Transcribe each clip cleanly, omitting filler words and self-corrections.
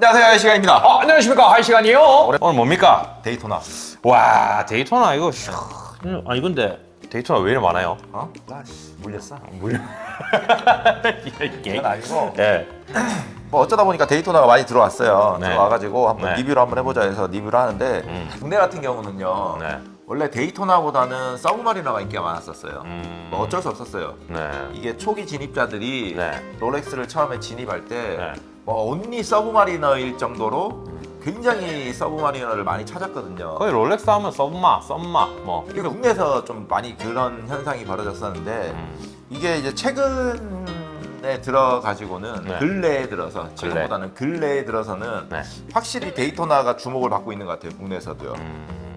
안녕하세요, 하이시간입니다. 안녕하십니까, 하이시간이요. 오늘 뭡니까? 데이토나. 와, 데이토나 이거 아니 근데 데이토나 왜 이렇게 많아요? 나 물렸어. 이게 그건 아니고. 네. 뭐 어쩌다 보니까 데이토나가 많이 들어왔어요. 네. 들어와가지고 한번 네. 리뷰를 한번 해보자 해서 리뷰를 하는데 국내 같은 경우는요. 네. 원래 데이토나보다는 서브마리너가 인기가 많았었어요. 뭐 어쩔 수 없었어요. 네. 이게 초기 진입자들이 네. 롤렉스를 처음에 진입할 때 네. 뭐 온리 서브마리너일 정도로 굉장히 서브마리너를 많이 찾았거든요. 거의 롤렉스 하면 썸마 뭐. 이게 국내에서 좀 많이 그런 현상이 벌어졌었는데 이게 이제 최근에 들어가지고는 네. 근래에 들어서 지금보다는 근래에 들어서는 네. 확실히 데이토나가 주목을 받고 있는 것 같아요. 국내에서도요.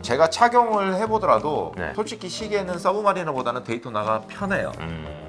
제가 착용을 해보더라도 네. 솔직히 시계는 서브마리너보다는 데이토나가 편해요.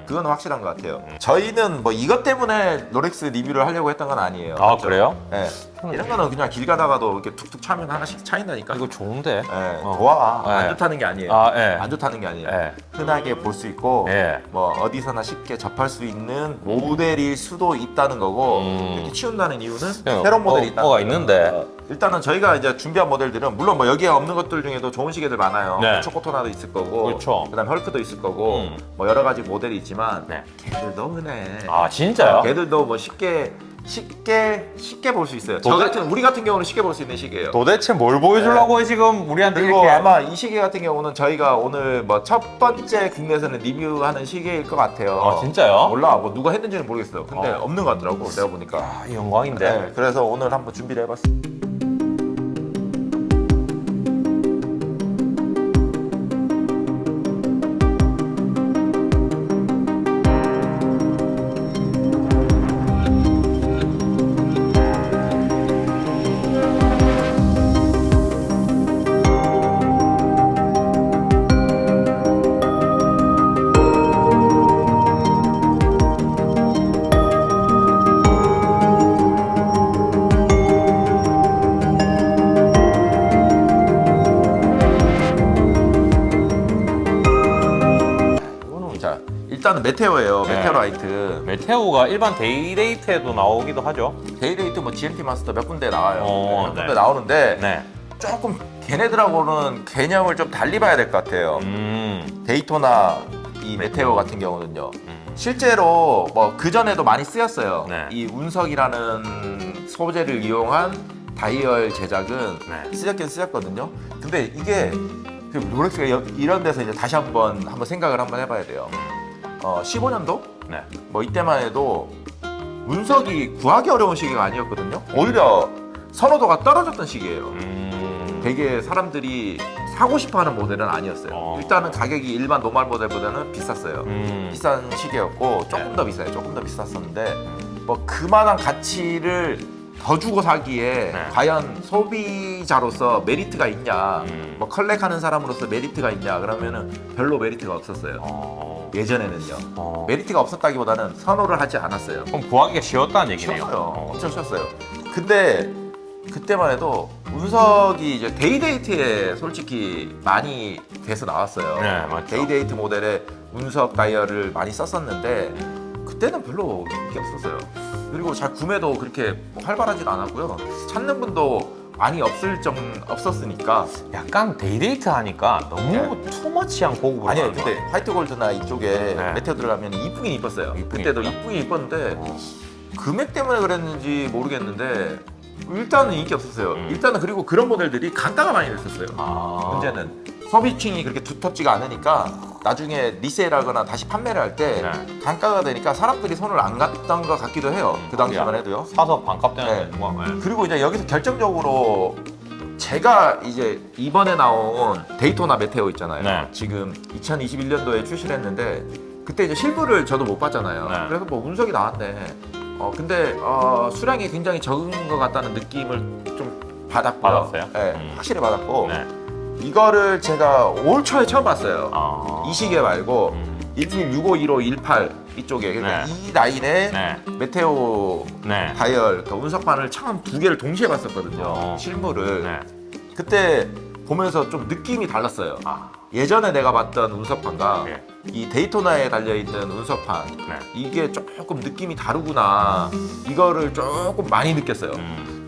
그건 확실한 것 같아요. 네. 저희는 뭐 이것 때문에 롤렉스 리뷰를 하려고 했던 건 아니에요. 아, 맞죠? 그래요? 네. 이런 거는 그냥 길 가다가도 이렇게 툭툭 차면 하나씩 차인다니까. 이거 좋은데. 네, 어. 좋아. 네. 안 좋다는 게 아니에요. 아, 예. 안 좋다는 게 아니에요. 예. 흔하게 볼 수 있고 예. 뭐 어디서나 쉽게 접할 수 있는 모델일 수도 있다는 거고 이렇게 치운다는 이유는 새로운 모델이 있다. 뭐가 있는데. 일단은 저희가 이제 준비한 모델들은 물론 뭐 여기에 없는 것들 중에도 좋은 시계들 많아요. 네. 초코토나도 있을 거고, 그렇죠. 그다음 헐크도 있을 거고, 뭐 여러 가지 모델이 있지만 네. 걔들도 흔해. 아, 진짜요? 걔들도 뭐 쉽게 볼 수 있어요. 우리 같은 경우는 쉽게 볼 수 있는 시계예요. 도대체 뭘 보여주려고 지금 우리한테 그리고 이렇게. 아마 이 시계 같은 경우는 저희가 오늘 뭐 첫 번째 국내에서는 리뷰하는 시계일 것 같아요. 아, 진짜요? 몰라, 뭐 누가 했는지는 모르겠어요. 근데 없는 것 같더라고, 내가 보니까. 아, 영광인데. 네, 그래서 오늘 한번 준비를 해봤습니다. 자, 일단은 메테오예요. 네. 메테오라이트. 메테오가 일반 데이데이트에도 나오기도 하죠. 데이데이트 뭐 GMT 마스터 몇 군데 나와요. 몇 네. 군데 나오는데 네. 조금 걔네들하고는 개념을 좀 달리 봐야 될 것 같아요. 데이토나 이 메테오 같은 경우는요. 실제로 뭐 그 전에도 많이 쓰였어요. 네. 이 운석이라는 소재를 이용한 다이얼 제작은 네. 쓰였거든요. 근데 이게 그 롤렉스가 이런 데서 이제 다시 한번 생각을 해봐야 돼요. 15년도 네. 뭐 이때만 해도 운석이 구하기 어려운 시기가 아니었거든요. 오히려 선호도가 떨어졌던 시기예요. 되게 사람들이 사고 싶어하는 모델은 아니었어요. 일단은 가격이 일반 노멀 모델보다는 비쌌어요. 비싼 시계였고 조금 더 비싸요. 조금 더 비쌌었는데 뭐 그만한 가치를 더 주고 사기에 네. 과연 소비자로서 메리트가 있냐, 뭐 컬렉하는 사람으로서 메리트가 있냐 그러면은 별로 메리트가 없었어요. 예전에는요. 메리트가 없었다기보다는 선호를 하지 않았어요. 그럼 구하기가 쉬웠다는 얘기네요. 쉬웠어요. 엄청 쉬웠어요. 근데 그때만 해도 운석이 이제 데이데이트에 솔직히 많이 돼서 나왔어요. 네, 맞죠. 데이데이트 모델에 운석 다이얼을 많이 썼었는데 그때는 별로 인기 없었어요. 그리고 잘 구매도 그렇게 뭐 활발하진 않았고요. 찾는 분도 많이 없었으니까. 약간 데이데이트 하니까 너무 투머치한 고급으로 아니에요. 가는 근데 화이트 골드나 이쪽에 네. 메테오 들어가면 이쁘긴 이뻤어요. 이쁘긴 그때도 이쁘다. 이쁘긴 이뻤는데 금액 때문에 그랬는지 모르겠는데 일단은 인기 없었어요. 일단은 그리고 그런 모델들이 단가가 많이 됐었어요. 문제는 소비층이 그렇게 두텁지가 않으니까 나중에 리세일하거나 다시 판매를 할 때 네. 단가가 되니까 사람들이 손을 안 갔던 것 같기도 해요. 그 당시만 해도요. 사서 반값 네. 되는 거. 네. 그리고 이제 여기서 결정적으로 제가 이제 이번에 나온 데이토나 메테오 있잖아요. 네. 지금 2021년도에 출시를 했는데 그때 이제 실물을 저도 못 봤잖아요. 네. 그래서 뭐 운석이 나왔네. 근데 수량이 굉장히 적은 것 같다는 느낌을 좀 받았고요. 받았어요? 네, 확실히 받았고 네. 이거를 제가 올 초에 처음 봤어요. 이 시계 말고 1615, 18 이쪽에 그러니까 네. 이 라인에 네. 메테오 네. 다이얼 그 운석판을 처음 두 개를 동시에 봤었거든요. 실물을. 네. 그때 보면서 좀 느낌이 달랐어요. 예전에 내가 봤던 운석판과 네. 이 데이토나에 달려있는 운석판 네. 이게 조금 느낌이 다르구나 이거를 조금 많이 느꼈어요.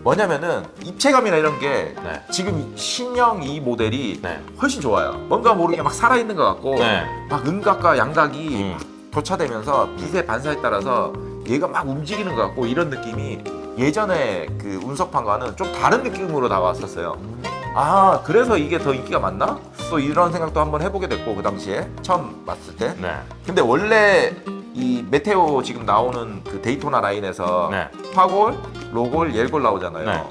뭐냐면은 입체감이나 이런 게 네. 지금 신형 이 모델이 네. 훨씬 좋아요. 뭔가 모르게 막 살아있는 것 같고 네. 막 음각과 양각이 음. 막 교차되면서 빛의 반사에 따라서 얘가 막 움직이는 것 같고 이런 느낌이 예전에 그 운석판과는 좀 다른 느낌으로 다가왔었어요. 아 그래서 이게 더 인기가 많나? 또 이런 생각도 한번 해보게 됐고 그 당시에 처음 봤을 때. 네. 근데 원래 이 메테오 지금 나오는 그 데이토나 라인에서 네. 화골, 로골, 옐골 나오잖아요. 네.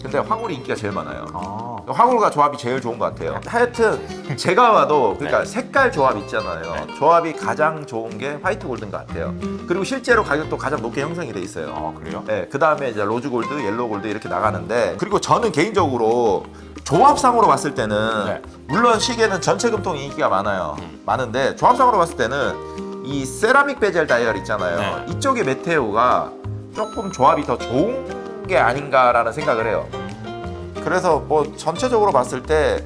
근데 화골이 인기가 제일 많아요. 아. 화골과 조합이 제일 좋은 것 같아요. 하여튼 제가 봐도 그러니까 네. 색깔 조합 있잖아요. 네. 조합이 가장 좋은 게 화이트 골드인 것 같아요. 그리고 실제로 가격도 가장 높게 형성이 돼 있어요. 아, 그래요? 네, 그 다음에 이제 로즈 골드, 옐로우 골드 이렇게 나가는데 그리고 저는 개인적으로 조합상으로 봤을 때는 네. 물론 시계는 전체 금통이 인기가 많아요. 많은데 조합상으로 봤을 때는 이 세라믹 베젤 다이얼 있잖아요. 네. 이쪽의 메테오가 조금 조합이 더 좋은 게 아닌가라는 생각을 해요. 그래서 뭐 전체적으로 봤을 때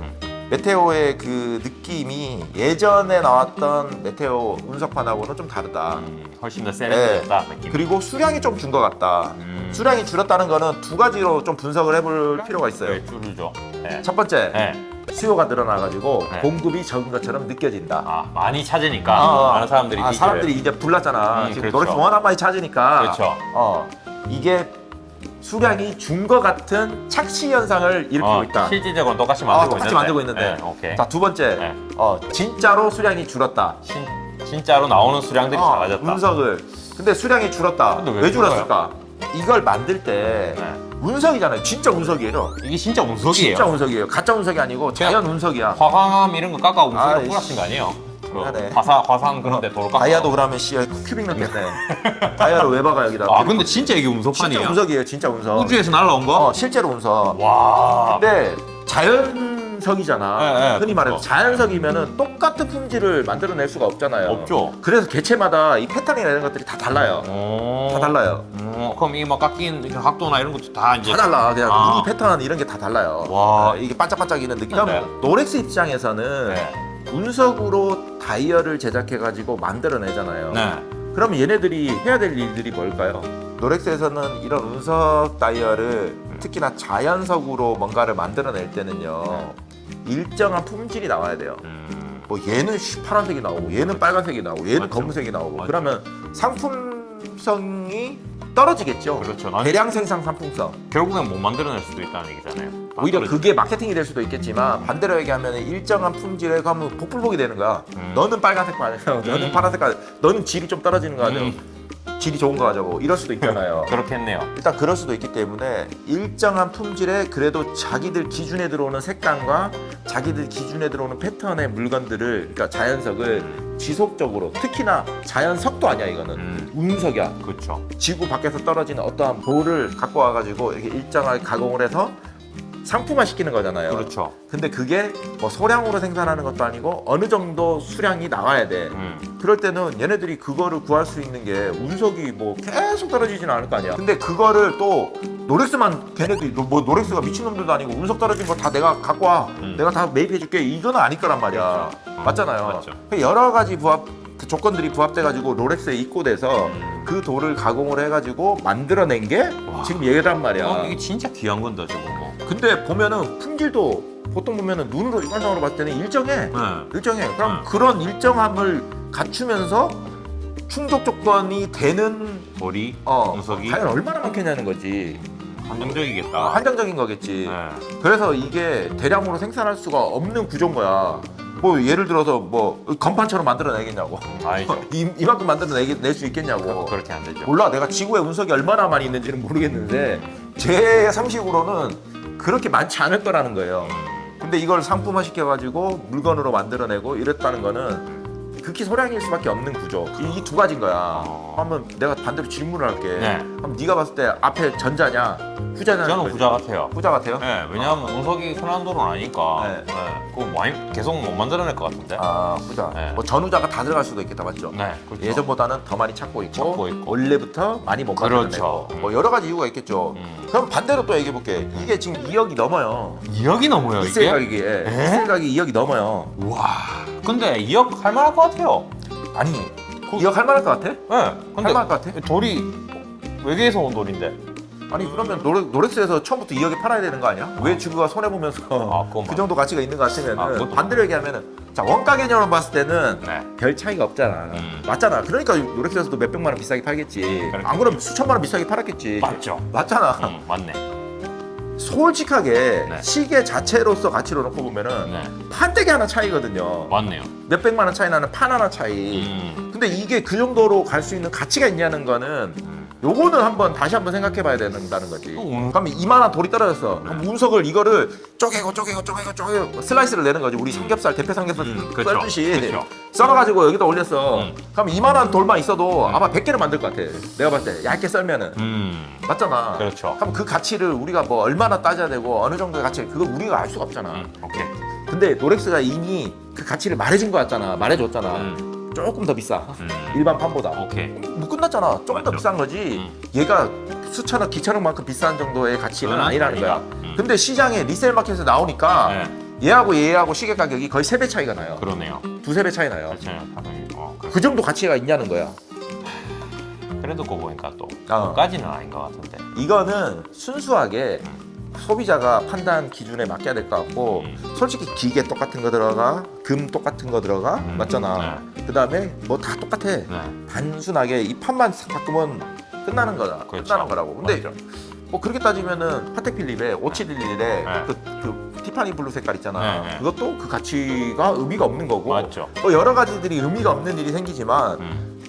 메테오의 그 느낌이 예전에 나왔던 메테오 운석판하고는 좀 다르다. 훨씬 더 세련되었다 느낌. 그리고 수량이 좀 준 것 같다. 수량이 줄었다는 거는 두 가지로 좀 분석을 해볼 필요가 있어요. 네, 줄이죠. 네. 첫 번째, 네. 수요가 늘어나가지고 네. 공급이 적은 것처럼 느껴진다. 아, 많이 찾으니까 많은 사람들이 디지를. 사람들이 이제 불났잖아. 지금 그렇죠. 노래 워낙 많이 찾으니까. 그렇죠. 이게 수량이 준 것 같은 착시 현상을 일으키고 있다. 실질적으로 똑같이 만들고 똑같이 있는데. 만들고 있는데. 네, 오케이. 자, 두 번째, 네. 진짜로 수량이 줄었다. 진짜로 나오는 수량들이 작아졌다. 운석을. 근데 수량이 줄었다. 근데 왜 왜 줄었을까? 이걸 만들 때 네. 운석이잖아요. 진짜 운석이에요. 이게 진짜 운석이에요. 진짜 운석이에요. 가짜 운석이 아니고 자연 운석이야. 화강암 이런 거 깎아 운석으로 아이씨. 뿌라친 거 아니에요? 미안해. 화산 그런데 도로 깎아. 다이아도 그러면 씨 큐빅 넣겠네. 다이아를 왜 박아 여기다? 아 근데 진짜 이게 운석판이에요? 진짜 운석이에요. 진짜 운석. 우주에서 날라온 거? 실제로 운석. 와. 근데 자연석이잖아. 네, 네, 흔히 말해서 그렇죠. 자연석이면은 똑같은 품질을 만들어낼 수가 없잖아요. 없죠. 그래서 개체마다 이 패턴이나 이런 것들이 다 달라요. 다 달라요. 그럼 이 막 깎인 이런 각도나 이런 것도 다 이제 다 달라. 그냥 아. 무늬 패턴 이런 게 다 달라요. 와. 이게 반짝반짝이는 느낌. 네. 그럼 노렉스 입장에서는 네. 운석으로 다이얼을 제작해가지고 만들어내잖아요. 네. 그럼 얘네들이 해야 될 일들이 뭘까요? 노렉스에서는 이런 운석 다이얼을 특히나 자연석으로 뭔가를 만들어낼 때는요 일정한 품질이 나와야 돼요. 뭐 얘는 파란색이 나오고 얘는 빨간색이 나오고 얘는 맞죠. 검은색이 나오고 맞죠. 그러면 상품성이 떨어지겠죠. 그렇죠. 대량 생산 상품성. 결국엔 못 만들어낼 수도 있다는 얘기잖아요. 오히려 그게 마케팅이 될 수도 있겠지만 반대로 얘기하면 일정한 품질에 가면 복불복이 되는 거야. 너는 빨간색 가져, 너는 파란색 가져, 너는 질이 좀 떨어지는 거 가져, 질이 좋은 거 가져고 이럴 수도 있잖아요. 그렇겠네요. 일단 그럴 수도 있기 때문에 일정한 품질에 그래도 자기들 기준에 들어오는 색감과 자기들 기준에 들어오는 패턴의 물건들을 그러니까 자연석을 지속적으로 특히나 자연석도 아니야 이거는 운석이야. 그렇죠. 지구 밖에서 떨어지는 어떠한 볼을 갖고 와가지고 이렇게 일정하게 가공을 해서 상품화 시키는 거잖아요. 그렇죠. 근데 그게 뭐 소량으로 생산하는 것도 아니고 어느 정도 수량이 나와야 돼. 그럴 때는 얘네들이 그거를 구할 수 있는 게 운석이 뭐 계속 떨어지지는 않을 거 아니야. 근데 그거를 또 노렉스만 걔네들이 뭐 노렉스가 미친놈들도 아니고 운석 떨어진 거 다 내가 갖고 와. 내가 다 매입해줄게. 이거는 아닐 거란 말이야. 그렇죠. 맞잖아요. 맞죠. 여러 가지 그 조건들이 부합돼가지고 롤렉스에 입고돼서 그 돌을 가공을 해가지고 만들어낸 게 지금 얘란 말이야. 이게 진짜 귀한 건데 저거 뭐. 근데 보면은 품질도 보통 보면은 눈으로 일반적으로 봤을 때는 일정해. 일정해. 그럼 그런 일정함을 갖추면서 충족 조건이 되는 돌이 운석이 과연 얼마나 많겠냐는 거지. 한정적이겠다. 한정적인 거겠지. 네. 그래서 이게 대량으로 생산할 수가 없는 구조인 거야. 뭐 예를 들어서 뭐 건판처럼 만들어내겠냐고. 아니죠. 이만큼 만들어낼 수 있겠냐고. 그렇게 안 되죠. 몰라. 내가 지구에 운석이 얼마나 많이 있는지는 모르겠는데 제 상식으로는 그렇게 많지 않을 거라는 거예요. 근데 이걸 상품화 시켜가지고 물건으로 만들어내고 이랬다는 거는 극히 소량일 수밖에 없는 구조. 이 두 가지인 거야. 한번 내가 반대로 질문을 할게. 네. 그럼 네가 봤을 때 앞에 전자냐 후자냐? 저는 후자 같아요. 후자 같아요? 네, 왜냐하면 운석이 흔한 돌은 아니니까 네. 그거 많이 계속 못 만들어낼 것 같은데. 아 후자. 네. 뭐 전후자가 다 들어갈 수도 있겠다 맞죠? 네, 그렇죠. 예전보다는 더 많이 찾고 있고, 찾고 있고. 원래부터 많이 못 그렇죠. 만들어내고 뭐 여러 가지 이유가 있겠죠. 그럼 반대로 또 얘기해 볼게. 이게 지금 2억이 넘어요. 2억이 넘어요 이셀 이게? 가격이 이셀 가격이 2억이 넘어요. 와. 근데 2억 할 만할 것 같아요. 아니 기억할 만할 것 같아? 네. 할 근데 만할 것 같아? 돌이 외계에서 온 돌인데. 아니 그러면 노렉스에서 처음부터 2억에 팔아야 되는 거 아니야? 왜 주부가 손해 보면서 그건 그 정도 가치가 있는 것 같으면 그것도 반대로 얘기하면은 자 원가 개념으로 봤을 때는 네. 별 차이가 없잖아. 맞잖아. 그러니까 노렉스에서도 몇백만 원 비싸게 팔겠지. 그렇겠지. 안 그러면 수천만 원 비싸게 팔았겠지. 맞죠. 맞잖아. 맞네. 솔직하게 네. 시계 자체로서 가치로 놓고 보면은 네. 판때기 하나 차이거든요. 맞네요. 몇백만 원 차이 나는 판 하나 차이. 근데 이게 그 정도로 갈 수 있는 가치가 있냐는 거는 요거는 다시 한번 생각해 봐야 된다는 거지. 그럼 이만한 돌이 떨어졌어. 그럼 운석을 이거를 쪼개고 슬라이스를 내는 거지. 우리 삼겹살 대패 삼겹살 그쵸. 썰듯이 그쵸. 썰어가지고 여기다 올렸어. 그럼 이만한 돌만 있어도 아마 100개를 만들 것 같아. 내가 봤을 때 얇게 썰면은. 맞잖아. 그렇죠. 그럼 그 가치를 우리가 뭐 얼마나 따져야 되고 어느 정도의 가치 그거 우리가 알 수가 없잖아. 오케이. 근데 노렉스가 이미 그 가치를 말해준 거 같잖아. 말해줬잖아. 조금 더 비싸. 일반 판보다. 오케이. 뭐 끝났잖아. 조금 더 맞죠. 비싼 거지. 얘가 수천억, 기천억만큼 비싼 정도의 가치는 그건 아니라는 거야. 아니다. 근데 시장에 리셀 마켓에서 나오니까 네. 얘하고 시계 가격이 거의 3배 차이가 나요. 그러네요. 두세 배 차이 나요. 그렇죠. 당연히. 그래. 그 정도 가치가 있냐는 거야. 그래도 그거 보니까 또 어. 그까지는 아닌 것 같은데. 이거는 순수하게 소비자가 판단 기준에 맡겨야 될 것 같고 솔직히 기계 똑같은 거 들어가 금 똑같은 거 들어가 맞잖아. 그 다음에 뭐 다 똑같아. 네. 단순하게 이 판만 싹 바꾸면 끝나는 거다. 그렇죠. 끝나는 거라고. 근데 맞죠. 뭐 그렇게 따지면은 파텍 필립의 5711에 네. 그 티파니 블루 색깔 있잖아. 네, 네. 그것도 그 가치가 의미가 없는 거고. 맞죠. 뭐 여러 가지들이 의미가 없는 일이 생기지만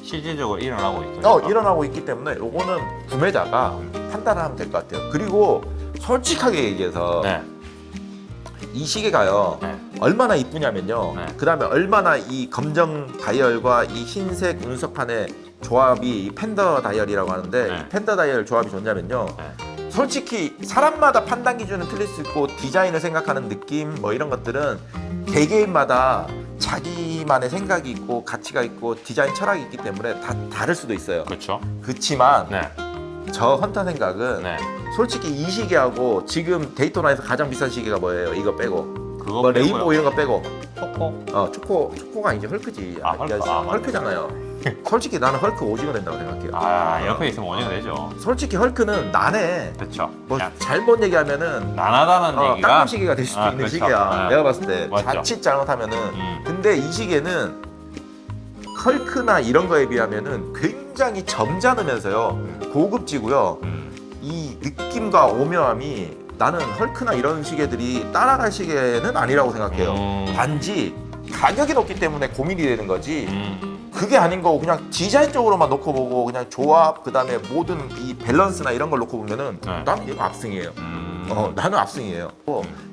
실질적으로 일어나고 있으니까. 일어나고 있기 때문에 요거는 구매자가 판단을 하면 될 것 같아요. 그리고 솔직하게 얘기해서 네. 이 시계가요 네. 얼마나 이쁘냐면요. 네. 그 다음에 얼마나 이 검정 다이얼과 이 흰색 운석판의 조합이 이 펜더 다이얼이라고 하는데 네. 이 펜더 다이얼 조합이 좋냐면요. 네. 솔직히 사람마다 판단 기준은 틀릴 수 있고 디자인을 생각하는 느낌 뭐 이런 것들은 개개인마다 자기만의 생각이 있고 가치가 있고 디자인 철학이 있기 때문에 다 다를 수도 있어요. 그렇죠. 그렇지만 네. 저 헌터 생각은 네. 솔직히 이 시계하고 지금 데이토나에서 가장 비싼 시계가 뭐예요? 이거 빼고 그거 뭐 빼고요. 레인보우 이런 거 빼고 초코. 초코가 아니지 헐크지. 아, 헐크. 아, 맞네. 헐크잖아요. 솔직히 나는 헐크 오징어 된다고 생각해요. 옆에 있으면 원인가 되죠. 솔직히 헐크는 난해. 그렇죠. 뭐 그냥 잘못 얘기하면은 난하다는 얘기가. 깡통 시계가 될 수도 있는 그렇죠. 시계야. 네. 내가 봤을 때 맞죠. 자칫 잘못하면은. 근데 이 시계는 헐크나 이런 거에 비하면은 굉장히 점잖으면서요 고급지고요. 이 느낌과 오묘함이 나는 헐크나 이런 시계들이 따라갈 시계는 아니라고 생각해요. 단지 가격이 높기 때문에 고민이 되는 거지. 그게 아닌 거고 그냥 디자인 쪽으로만 놓고 보고 그냥 조합 그다음에 모든 이 밸런스나 이런 걸 놓고 보면은 네. 나는 이거 압승이에요. 나는 압승이에요.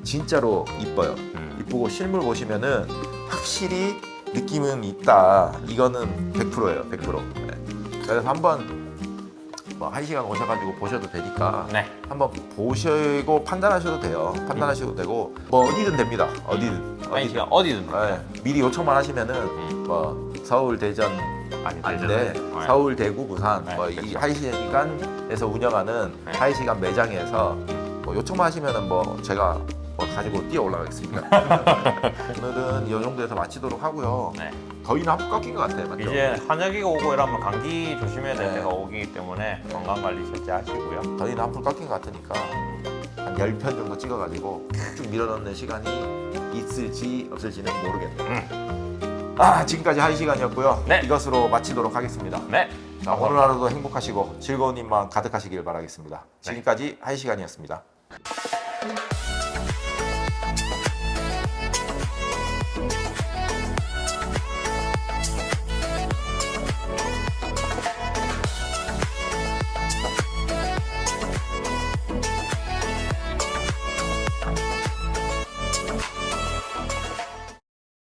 진짜로 이뻐요. 이쁘고 실물 보시면은 확실히 느낌은 있다. 이거는 100%예요. 100%. 네. 그래서 한번 뭐 1시간 오셔가지고 보셔도 되니까 네. 한번 보시고 판단하셔도 돼요. 판단하셔도 되고 뭐 어디든 됩니다. 어디든. 시간 어디든. 네. 미리 요청만 하시면은 뭐 서울 대전 아닌데 네. 서울 대구 부산 네, 뭐 이 그렇죠. 1시간에서 운영하는 네. 1시간 매장에서 뭐 요청만 하시면은 뭐 제가 뭐 가지고 뛰어 올라가겠습니다. 오늘은 이 정도에서 마치도록 하고요. 네. 더위는 한번 꺾인 것 같아요. 맞죠? 이제 한여기가 오고 이러면 감기 조심해야 될 네. 때가 오기 때문에 건강 관리 철저히 하시고요. 더위는 한풀 꺾인 것 같으니까 한 10편 정도 찍어가지고 쭉 밀어넣는 시간이 있을지 없을지는 모르겠네요. 지금까지 1시간이었고요. 네. 이것으로 마치도록 하겠습니다. 네. 자, 오늘 하루도 행복하시고 즐거운 일만 가득하시길 바라겠습니다. 지금까지 1시간이었습니다.